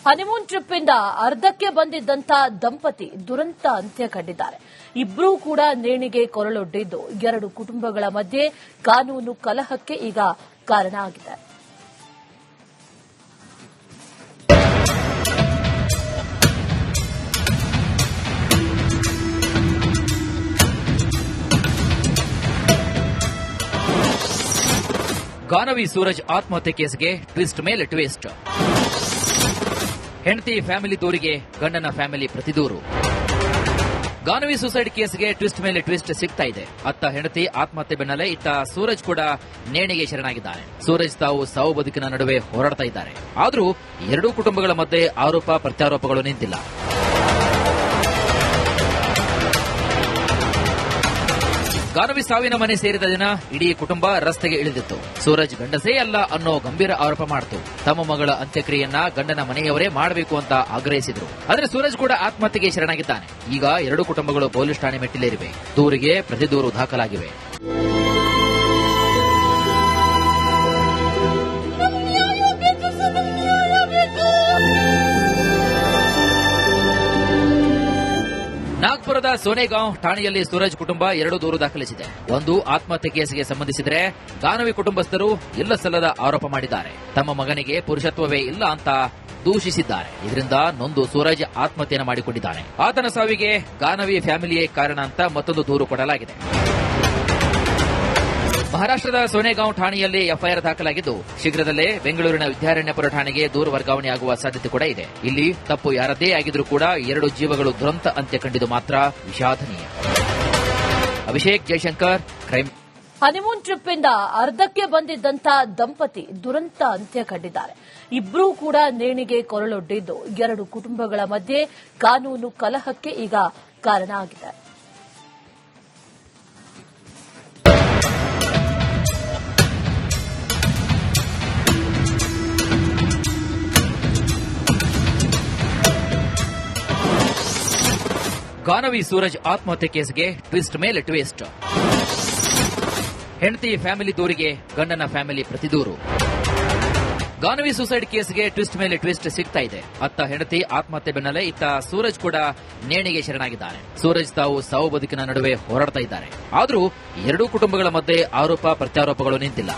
Honeymoon trip ಇಂದ ಅರ್ಧಕ್ಕೆ ಬಂದಿದ್ದಂತ ದಂಪತಿ ದುರಂತ ಅಂತ್ಯ ಕಂಡಿದ್ದಾರೆ. ಇಬ್ಬರೂ ಕೂಡ ನೇಣಿಗೆ ಕೊರಳೊಡ್ಡಿದ್ದು ಎರಡು ಕುಟುಂಬಗಳ ಮಧ್ಯೆ ಕಾನೂನು ಕಲಹಕ್ಕೆ ಈಗ ಕಾರಣ ಆಗಿದೆ. ಗಾನವಿ ಸೂರಜ್ ಆತ್ಮಹತ್ಯೆ ಕೇಸ್ಗೆ ಟ್ವಿಸ್ಟ್ ಮೇಲೆ ಟ್ವಿಸ್ಟ್. ಹೆಂಡತಿ ಫ್ಯಾಮಿಲಿ ದೂರಿಗೆ ಗಂಡನ ಫ್ಯಾಮಿಲಿ ಪ್ರತಿದೂರು. ಗಾನವಿ ಸೂಸೈಡ್ ಕೇಸ್ಗೆ ಟ್ವಿಸ್ಟ್ ಮೇಲೆ ಟ್ವಿಸ್ಟ್ ಸಿಗ್ತಾ ಇದೆ. ಅತ್ತ ಹೆಂಡತಿ ಆತ್ಮಹತ್ಯೆ ಬೆನ್ನಲ್ಲೇ ಇತ್ತ ಸೂರಜ್ ಕೂಡ ನೇಣಿಗೆ ಶರಣಾಗಿದ್ದಾನೆ. ಸೂರಜ್ ತಾವು ಸಾವು ಬದುಕಿನ ನಡುವೆ ಹೋರಾಡ್ತಾ ಇದ್ದಾರೆ. ಆದರೂ ಎರಡೂ ಕುಟುಂಬಗಳ ಮಧ್ಯೆ ಆರೋಪ ಪ್ರತ್ಯಾರೋಪಗಳು ನಿಂತಿಲ್ಲ. ಗಾನವಿ ಸಾವಿನ ಮನೆ ಸೇರಿದ ದಿನ ಇಡೀ ಕುಟುಂಬ ರಸ್ತೆಗೆ ಇಳಿದಿತ್ತು. ಸೂರಜ್ ಗಂಡಸೇ ಅಲ್ಲ ಅನ್ನೋ ಗಂಭೀರ ಆರೋಪ ಮಾಡಿತು. ತಮ್ಮ ಮಗಳ ಅಂತ್ಯಕ್ರಿಯೆಯನ್ನ ಗಂಡನ ಮನೆಯವರೇ ಮಾಡಬೇಕು ಅಂತ ಆಗ್ರಹಿಸಿದ್ರು. ಆದರೆ ಸೂರಜ್ ಕೂಡ ಆತ್ಮಹತ್ಯೆಗೆ ಶರಣಾಗಿದ್ದಾನೆ. ಈಗ ಎರಡೂ ಕುಟುಂಬಗಳು ಪೊಲೀಸ್ ಠಾಣೆ ಮೆಟ್ಟಿಲೇರಿವೆ. ದೂರಿಗೆ ಪ್ರತಿ ದೂರು ದಾಖಲಾಗಿವೆ. ನಾಗ್ಪುರದ ಸೋನೆಗಾಂವ್ ಠಾಣೆಯಲ್ಲಿ ಸೂರಜ್ ಕುಟುಂಬ ಎರಡು ದೂರು ದಾಖಲಿಸಿದೆ. ಒಂದು ಆತ್ಮಹತ್ಯೆ ಕೇಸ್ಗೆ ಸಂಬಂಧಿಸಿದರೆ ಗಾನವಿ ಕುಟುಂಬಸ್ಥರು ಇಲ್ಲ ಸಲ್ಲದ ಆರೋಪ ಮಾಡಿದ್ದಾರೆ. ತಮ್ಮ ಮಗನಿಗೆ ಪುರುಷತ್ವವೇ ಇಲ್ಲ ಅಂತ ದೂಷಿಸಿದ್ದಾರೆ. ಇದರಿಂದ ನೊಂದು ಸೂರಜ್ ಆತ್ಮಹತ್ಯೆಯನ್ನು ಮಾಡಿಕೊಂಡಿದ್ದಾನೆ. ಆತನ ಸಾವಿಗೆ ಗಾನವಿ ಫ್ಯಾಮಿಲಿಯೇ ಕಾರಣ ಅಂತ ಮತ್ತೊಂದು ದೂರು ಕೊಡಲಾಗಿದೆ. ಮಹಾರಾಷ್ಟ್ರದ ಸೋನೆಗಾಂವ್ ಠಾಣೆಯಲ್ಲಿ ಎಫ್ಐಆರ್ ದಾಖಲಾಗಿದ್ದು ಶೀಘ್ರದಲ್ಲೇ ಬೆಂಗಳೂರಿನ ವಿದ್ಯಾರಣ್ಯಪುರ ಠಾಣೆಗೆ ದೂರು ವರ್ಗಾವಣೆಯಾಗುವ ಸಾಧ್ಯತೆ ಕೂಡ ಇದೆ. ಇಲ್ಲಿ ತಪ್ಪು ಯಾರದ್ದೇ ಆಗಿದ್ರೂ ಕೂಡ ಎರಡು ಜೀವಗಳು ದುರಂತ ಅಂತ್ಯ ಕಂಡಿದ್ದು ಮಾತ್ರ ವಿಷಾದನೀಯ. Abhishek Jaishankar, crime. Honeymoon trip ಇಂದ ಅರ್ಧಕ್ಕೆ ಬಂದಿದ್ದಂತ ದಂಪತಿ ದುರಂತ ಅಂತ್ಯ ಕಂಡಿದ್ದಾರೆ. ಇಬ್ಬರೂ ಕೂಡ ನೇಣಿಗೆ ಕೊರಳೊಡ್ಡಿದ್ದು ಎರಡು ಕುಟುಂಬಗಳ ಮಧ್ಯೆ ಕಾನೂನು ಕಲಹಕ್ಕೆ ಈಗ ಕಾರಣ ಆಗಿದೆ. ಗಾನವಿ ಸೂರಜ್ ಆತ್ಮಹತ್ಯೆ ಕೇಸ್ಗೆ ಟ್ವಿಸ್ಟ್ ಮೇಲೆ ಟ್ವಿಸ್ಟ್. ಹೆಂಡತಿ ಫ್ಯಾಮಿಲಿ ದೂರಿಗೆ ಗಂಡನ ಫ್ಯಾಮಿಲಿ ಪ್ರತಿದೂರು. ಗಾನವಿ ಸೂಸೈಡ್ ಕೇಸ್ಗೆ ಟ್ವಿಸ್ಟ್ ಮೇಲೆ ಟ್ವಿಸ್ಟ್ ಸಿಗ್ತಾ ಇದೆ. ಅತ್ತ ಹೆಂಡತಿ ಆತ್ಮಹತ್ಯೆ ಬೆನ್ನಲ್ಲೇ ಇತ್ತ ಸೂರಜ್ ಕೂಡ ನೇಣಿಗೆ ಶರಣಾಗಿದ್ದಾನೆ. ಸೂರಜ್ ತಾವು ಸಾವು ಬದುಕಿನ ನಡುವೆ ಹೋರಾಡ್ತಾ ಇದ್ದಾರೆ. ಆದರೂ ಎರಡೂ ಕುಟುಂಬಗಳ ಮಧ್ಯೆ ಆರೋಪ ಪ್ರತ್ಯಾರೋಪಗಳು ನಿಂತಿಲ್ಲ.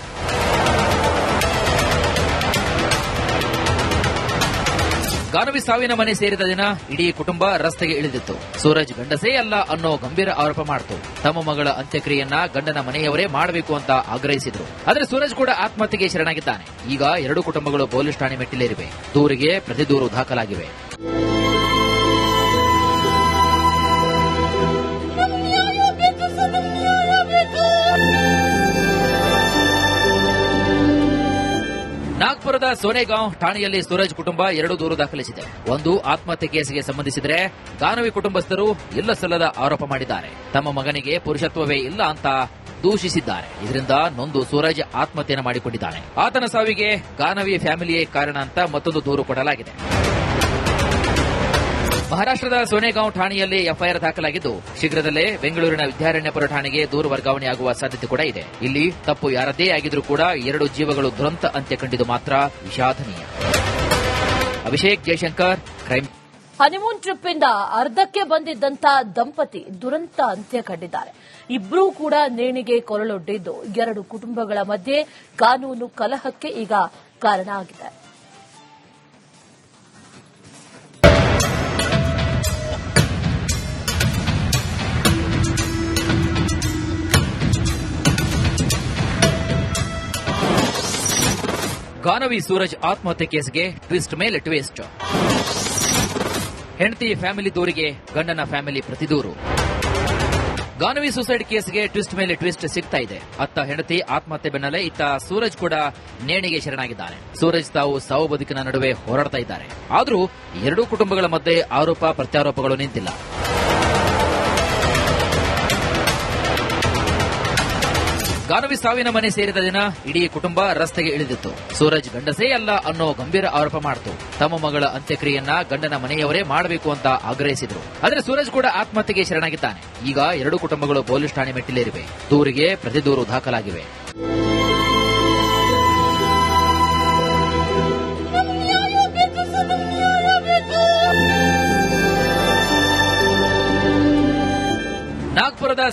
ಗಾನವಿ ಸಾವಿನ ಮನೆ ಸೇರಿದ ದಿನ ಇಡೀ ಕುಟುಂಬ ರಸ್ತೆಗೆ ಇಳಿದಿತ್ತು. ಸೂರಜ್ ಗಂಡಸೇ ಅಲ್ಲ ಅನ್ನೋ ಗಂಭೀರ ಆರೋಪ ಮಾಡಿತು. ತಮ್ಮ ಮಗಳ ಅಂತ್ಯಕ್ರಿಯೆಯನ್ನ ಗಂಡನ ಮನೆಯವರೇ ಮಾಡಬೇಕು ಅಂತ ಆಗ್ರಹಿಸಿದ್ರು. ಆದರೆ ಸೂರಜ್ ಕೂಡ ಆತ್ಮಹತ್ಯೆಗೆ ಶರಣಾಗಿದ್ದಾನೆ. ಈಗ ಎರಡೂ ಕುಟುಂಬಗಳು ಪೊಲೀಸ್ ಠಾಣೆ ಮೆಟ್ಟಿಲೇರಿವೆ. ದೂರಿಗೆ ಪ್ರತಿ ದೂರು ದಾಖಲಾಗಿವೆ. ನಾಗ್ಪುರದ ಸೋನೆಗಾಂವ್ ಠಾಣೆಯಲ್ಲಿ ಸೂರಜ್ ಕುಟುಂಬ ಎರಡು ದೂರು ದಾಖಲಿಸಿದೆ. ಒಂದು ಆತ್ಮಹತ್ಯೆ ಕೇಸ್ಗೆ ಸಂಬಂಧಿಸಿದರೆ ಗಾನವಿ ಕುಟುಂಬಸ್ಥರು ಇಲ್ಲ ಸಲ್ಲದ ಆರೋಪ ಮಾಡಿದ್ದಾರೆ. ತಮ್ಮ ಮಗನಿಗೆ ಪುರುಷತ್ವವೇ ಇಲ್ಲ ಅಂತ ದೂಷಿಸಿದ್ದಾರೆ. ಇದರಿಂದ ನೊಂದು ಸೂರಜ್ ಆತ್ಮಹತ್ಯೆಯನ್ನು ಮಾಡಿಕೊಂಡಿದ್ದಾನೆ. ಆತನ ಸಾವಿಗೆ ಗಾನವಿ ಫ್ಯಾಮಿಲಿಯೇ ಕಾರಣ ಅಂತ ಮತ್ತೊಂದು ದೂರು ಕೊಡಲಾಗಿದೆ. ಮಹಾರಾಷ್ಟ್ರದ ಸೋನೆಗಾಂವ್ ಠಾಣೆಯಲ್ಲಿ ಎಫ್ಐಆರ್ ದಾಖಲಾಗಿದ್ದು ಶೀಘ್ರದಲ್ಲೇ ಬೆಂಗಳೂರಿನ ವಿದ್ಯಾರಣ್ಯಪುರ ಠಾಣೆಗೆ ದೂರು ವರ್ಗಾವಣೆಯಾಗುವ ಸಾಧ್ಯತೆ ಕೂಡ ಇದೆ. ಇಲ್ಲಿ ತಪ್ಪು ಯಾರದ್ದೇ ಆಗಿದ್ರೂ ಕೂಡ ಎರಡು ಜೀವಗಳು ದುರಂತ ಅಂತ್ಯ ಕಂಡಿದ್ದು ಮಾತ್ರ ವಿಷಾದನೀಯ. Abhishek Jaishankar, crime. Honeymoon trip ಇಂದ ಅರ್ಧಕ್ಕೆ ಬಂದಿದ್ದಂತ ದಂಪತಿ ದುರಂತ ಅಂತ್ಯ ಕಂಡಿದ್ದಾರೆ. ಇಬ್ಬರೂ ಕೂಡ ನೇಣಿಗೆ ಕೊರಳೊಡ್ಡಿದ್ದು ಎರಡು ಕುಟುಂಬಗಳ ಮಧ್ಯೆ ಕಾನೂನು ಕಲಹಕ್ಕೆ ಈಗ ಕಾರಣ ಆಗಿದೆ. ಗಾನವಿ ಸೂರಜ್ ಆತ್ಮಹತ್ಯೆ ಕೇಸ್ಗೆ ಟ್ವಿಸ್ಟ್ ಮೇಲೆ ಟ್ವಿಸ್ಟ್. ಹೆಂಡತಿ ಫ್ಯಾಮಿಲಿ ದೂರಿಗೆ ಗಂಡನ ಫ್ಯಾಮಿಲಿ ಪ್ರತಿದೂರು. ಗಾನವಿ ಸೂಸೈಡ್ ಕೇಸ್ಗೆ ಟ್ವಿಸ್ಟ್ ಮೇಲೆ ಟ್ವಿಸ್ಟ್ ಸಿಗ್ತಾ ಇದೆ. ಅತ್ತ ಹೆಂಡತಿ ಆತ್ಮಹತ್ಯೆ ಬೆನ್ನಲ್ಲೇ ಇತ್ತ ಸೂರಜ್ ಕೂಡ ನೇಣಿಗೆ ಶರಣಾಗಿದ್ದಾನೆ. ಸೂರಜ್ ತಾವು ಸಾವು ಬದುಕಿನ ನಡುವೆ ಹೋರಾಡ್ತಾ ಇದ್ದಾರೆ. ಆದರೂ ಎರಡೂ ಕುಟುಂಬಗಳ ಮಧ್ಯೆ ಆರೋಪ ಪ್ರತ್ಯಾರೋಪಗಳು ನಿಂತಿಲ್ಲ. ಗಾನವಿ ಸಾವಿನ ಮನೆ ಸೇರಿದ ದಿನ ಇಡೀ ಕುಟುಂಬ ರಸ್ತೆಗೆ ಇಳಿದಿತ್ತು. ಸೂರಜ್ ಗಂಡಸೇ ಅಲ್ಲ ಅನ್ನೋ ಗಂಭೀರ ಆರೋಪ ಮಾಡಿತು. ತಮ್ಮ ಮಗಳ ಅಂತ್ಯಕ್ರಿಯೆಯನ್ನ ಗಂಡನ ಮನೆಯವರೇ ಮಾಡಬೇಕು ಅಂತ ಆಗ್ರಹಿಸಿದ್ರು. ಆದರೆ ಸೂರಜ್ ಕೂಡ ಆತ್ಮಹತ್ಯೆಗೆ ಶರಣಾಗಿದ್ದಾನೆ. ಈಗ ಎರಡೂ ಕುಟುಂಬಗಳು ಪೊಲೀಸ್ ಠಾಣೆ ಮೆಟ್ಟಿಲೇರಿವೆ. ದೂರಿಗೆ ಪ್ರತಿ ದೂರು ದಾಖಲಾಗಿವೆ.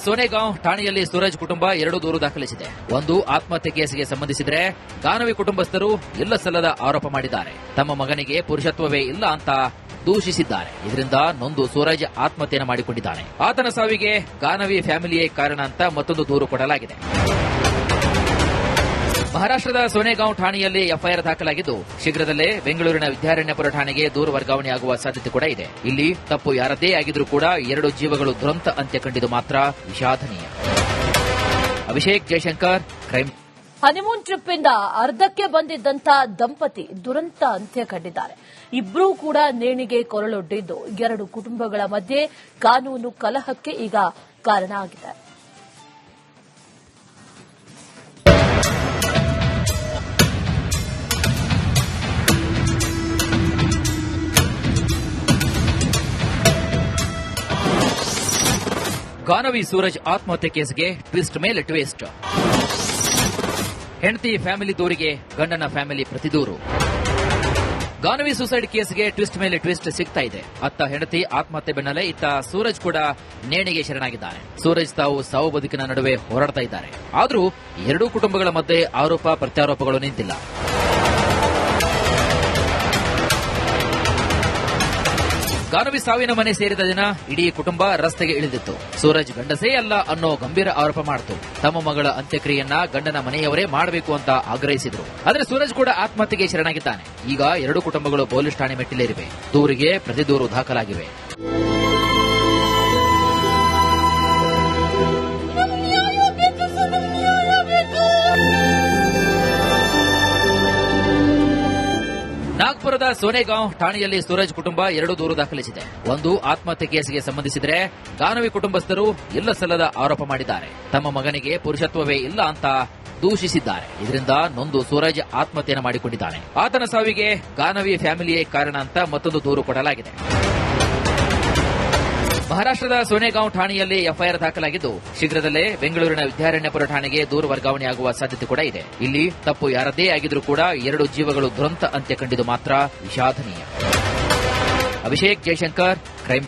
ಸೋನೆಗಾಂವ್ ಠಾಣೆಯಲ್ಲಿ ಸೂರಜ್ ಕುಟುಂಬ 2 ದೂರು ದಾಖಲಿಸಿದೆ. ಒಂದು ಆತ್ಮಹತ್ಯೆ ಕೇಸಿಗೆ ಸಂಬಂಧಿಸಿದರೆ ಗಾನವಿ ಕುಟುಂಬಸ್ಥರು ಇಲ್ಲ ಸಲ್ಲದ ಆರೋಪ ಮಾಡಿದ್ದಾರೆ. ತಮ್ಮ ಮಗನಿಗೆ ಪುರುಷತ್ವವೇ ಇಲ್ಲ ಅಂತ ದೂಷಿಸಿದ್ದಾರೆ. ಇದರಿಂದ ನೊಂದು ಸೂರಜ್ ಆತ್ಮಹತ್ಯೆಯನ್ನು ಮಾಡಿಕೊಂಡಿದ್ದಾನೆ. ಆತನ ಸಾವಿಗೆ ಗಾನವಿ ಫ್ಯಾಮಿಲಿಯೇ ಕಾರಣ ಅಂತ ಮತ್ತೊಂದು ದೂರು ಕೊಡಲಾಗಿದೆ. ಮಹಾರಾಷ್ಟ್ರದ ಸೋನೆಗಾಂವ್ ಠಾಣೆಯಲ್ಲಿ ಎಫ್ಐಆರ್ ದಾಖಲಾಗಿದ್ದು, ಶೀಘ್ರದಲ್ಲೇ ಬೆಂಗಳೂರಿನ ವಿದ್ಯಾರಣ್ಯಪುರ ಠಾಣೆಗೆ ದೂರು ವರ್ಗಾವಣೆಯಾಗುವ ಸಾಧ್ಯತೆ ಕೂಡ ಇದೆ. ಇಲ್ಲಿ ತಪ್ಪು ಯಾರದ್ದೇ ಆಗಿದ್ರೂ ಕೂಡ 2 ಜೀವಗಳು ದುರಂತ ಅಂತ್ಯ ಕಂಡಿದ್ದು ಮಾತ್ರ ವಿಷಾದನೀಯ. Abhishek Jaishankar, crime. Honeymoon trip ಇಂದ ಅರ್ಧಕ್ಕೆ ಬಂದಿದ್ದಂತ ದಂಪತಿ ದುರಂತ ಅಂತ್ಯ ಕಂಡಿದ್ದಾರೆ. ಇಬ್ಬರೂ ಕೂಡ ನೇಣಿಗೆ ಕೊರಳೊಡ್ಡಿದ್ದು 2 ಕುಟುಂಬಗಳ ಮಧ್ಯೆ ಕಾನೂನು ಕಲಹಕ್ಕೆ ಈಗ ಕಾರಣ ಆಗಿದೆ. ಗಾನವಿ ಸೂರಜ್ ಆತ್ಮಹತ್ಯೆ ಕೇಸ್ಗೆ ಟ್ವಿಸ್ಟ್ ಮೇಲೆ ಟ್ವಿಸ್ಟ್. ಹೆಂಡತಿ ಫ್ಯಾಮಿಲಿ ದೂರಿಗೆ ಗಂಡನ ಫ್ಯಾಮಿಲಿ ಪ್ರತಿದೂರು. ಗಾನವಿ ಸೂಸೈಡ್ ಕೇಸ್ಗೆ ಟ್ವಿಸ್ಟ್ ಮೇಲೆ ಟ್ವಿಸ್ಟ್ ಸಿಗ್ತಾ ಇದೆ. ಅತ್ತ ಹೆಂಡತಿ ಆತ್ಮಹತ್ಯೆ ಬೆನ್ನಲ್ಲೇ ಇತ್ತ ಸೂರಜ್ ಕೂಡ ನೇಣಿಗೆ ಶರಣಾಗಿದ್ದಾನೆ. ಸೂರಜ್ ತಾವು ಸಾವು ಬದುಕಿನ ನಡುವೆ ಹೋರಾಡ್ತಾ ಇದ್ದಾರೆ. ಆದರೂ 2 ಕುಟುಂಬಗಳ ಮಧ್ಯೆ ಆರೋಪ ಪ್ರತ್ಯಾರೋಪಗಳು ನಿಂತಿಲ್ಲ. ಗಾನವಿ ಸಾವಿನ ಮನೆ ಸೇರಿದ ದಿನ ಇಡೀ ಕುಟುಂಬ ರಸ್ತೆಗೆ ಇಳಿದಿತ್ತು. ಸೂರಜ್ ಗಂಡಸೇ ಅಲ್ಲ ಅನ್ನೋ ಗಂಭೀರ ಆರೋಪ ಮಾಡಿತು. ತಮ್ಮ ಮಗಳ ಅಂತ್ಯಕ್ರಿಯೆಯನ್ನ ಗಂಡನ ಮನೆಯವರೇ ಮಾಡಬೇಕು ಅಂತ ಆಗ್ರಹಿಸಿದ್ರು. ಆದರೆ ಸೂರಜ್ ಕೂಡ ಆತ್ಮಹತ್ಯೆಗೆ ಶರಣಾಗಿದ್ದಾನೆ. ಈಗ 2 ಕುಟುಂಬಗಳು ಪೊಲೀಸ್ ಠಾಣೆ ಮೆಟ್ಟಿಲೇರಿವೆ. ದೂರಿಗೆ ಪ್ರತಿದೂರು ದಾಖಲಾಗಿವೆ. ನಾಗ್ಪುರದ ಸೋನೆಗಾಂವ್ ಠಾಣೆಯಲ್ಲಿ ಸೂರಜ್ ಕುಟುಂಬ 2 ದೂರು ದಾಖಲಿಸಿದೆ. ಒಂದು ಆತ್ಮಹತ್ಯೆ ಕೇಸಿಗೆ ಸಂಬಂಧಿಸಿದರೆ ಗಾನವಿ ಕುಟುಂಬಸ್ಥರು ಇಲ್ಲ ಸಲ್ಲದ ಆರೋಪ ಮಾಡಿದ್ದಾರೆ. ತಮ್ಮ ಮಗನಿಗೆ ಪುರುಷತ್ವವೇ ಇಲ್ಲ ಅಂತ ದೂಷಿಸಿದ್ದಾರೆ. ಇದರಿಂದ ನೊಂದು ಸೂರಜ್ ಆತ್ಮಹತ್ಯೆಯನ್ನು ಮಾಡಿಕೊಂಡಿದ್ದಾನೆ. ಆತನ ಸಾವಿಗೆ ಗಾನವಿ ಫ್ಯಾಮಿಲಿಯೇ ಕಾರಣ ಅಂತ ಮತ್ತೊಂದು ದೂರು ಕೊಡಲಾಗಿದೆ. ಮಹಾರಾಷ್ಟ್ರದ ಸೋನೆಗಾಂವ್ ಠಾಣೆಯಲ್ಲಿ ಎಫ್ಐಆರ್ ದಾಖಲಾಗಿದ್ದು, ಶೀಘ್ರದಲ್ಲೇ ಬೆಂಗಳೂರಿನ ವಿದ್ಯಾರಣ್ಯಪುರ ಠಾಣೆಗೆ ದೂರು ವರ್ಗಾವಣೆಯಾಗುವ ಸಾಧ್ಯತೆ ಕೂಡ ಇದೆ. ಇಲ್ಲಿ ತಪ್ಪು ಯಾರದ್ದೇ ಆಗಿದ್ರೂ ಕೂಡ 2 ಜೀವಗಳು ದುರಂತ ಅಂತ್ಯ ಕಂಡಿದ್ದು ಮಾತ್ರ ವಿಷಾದನೀಯ. Abhishek Jaishankar, crime.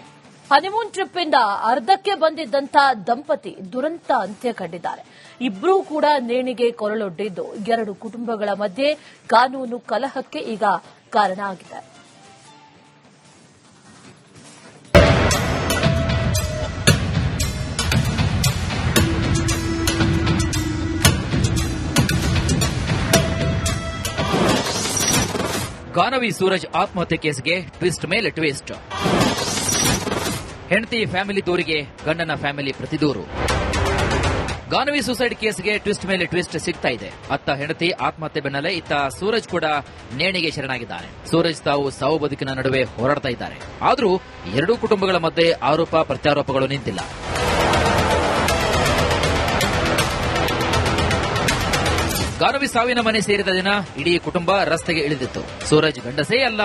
Honeymoon trip ಇಂದ ಅರ್ಧಕ್ಕೆ ಬಂದಿದ್ದಂತ ದಂಪತಿ ದುರಂತ ಅಂತ್ಯ ಕಂಡಿದ್ದಾರೆ. ಇಬ್ಬರೂ ಕೂಡ ನೇಣಿಗೆ ಕೊರಳೊಡ್ಡಿದ್ದು 2 ಕುಟುಂಬಗಳ ಮಧ್ಯೆ ಕಾನೂನು ಕಲಹಕ್ಕೆ ಈಗ ಕಾರಣ ಆಗಿದೆ. ಗಾನವಿ ಸೂರಜ್ ಆತ್ಮಹತ್ಯೆ ಕೇಸ್ಗೆ ಟ್ವಿಸ್ಟ್ ಮೇಲೆ ಟ್ವಿಸ್ಟ್. ಹೆಂಡತಿ ಫ್ಯಾಮಿಲಿ ದೂರಿಗೆ ಗಂಡನ ಫ್ಯಾಮಿಲಿ ಪ್ರತಿದೂರು. ಗಾನವಿ ಸೂಸೈಡ್ ಕೇಸ್ಗೆ ಟ್ವಿಸ್ಟ್ ಮೇಲೆ ಟ್ವಿಸ್ಟ್ ಸಿಗ್ತಾ ಇದೆ. ಅತ್ತ ಹೆಂಡತಿ ಆತ್ಮಹತ್ಯೆ ಬೆನ್ನಲ್ಲೇ ಇತ್ತ ಸೂರಜ್ ಕೂಡ ನೇಣಿಗೆ ಶರಣಾಗಿದ್ದಾನೆ. ಸೂರಜ್ ತಾವು ಸಾವು ಬದುಕಿನ ನಡುವೆ ಹೋರಾಡ್ತಾ ಇದ್ದಾರೆ. ಆದರೂ 2 ಕುಟುಂಬಗಳ ಮಧ್ಯೆ ಆರೋಪ ಪ್ರತ್ಯಾರೋಪಗಳು ನಿಂತಿಲ್ಲ. ಗಾನವಿ ಸಾವಿನ ಮನೆ ಸೇರಿದ ದಿನ ಇಡೀ ಕುಟುಂಬ ರಸ್ತೆಗೆ ಇಳಿದಿತ್ತು. ಸೂರಜ್ ಗಂಡಸೇ ಅಲ್ಲ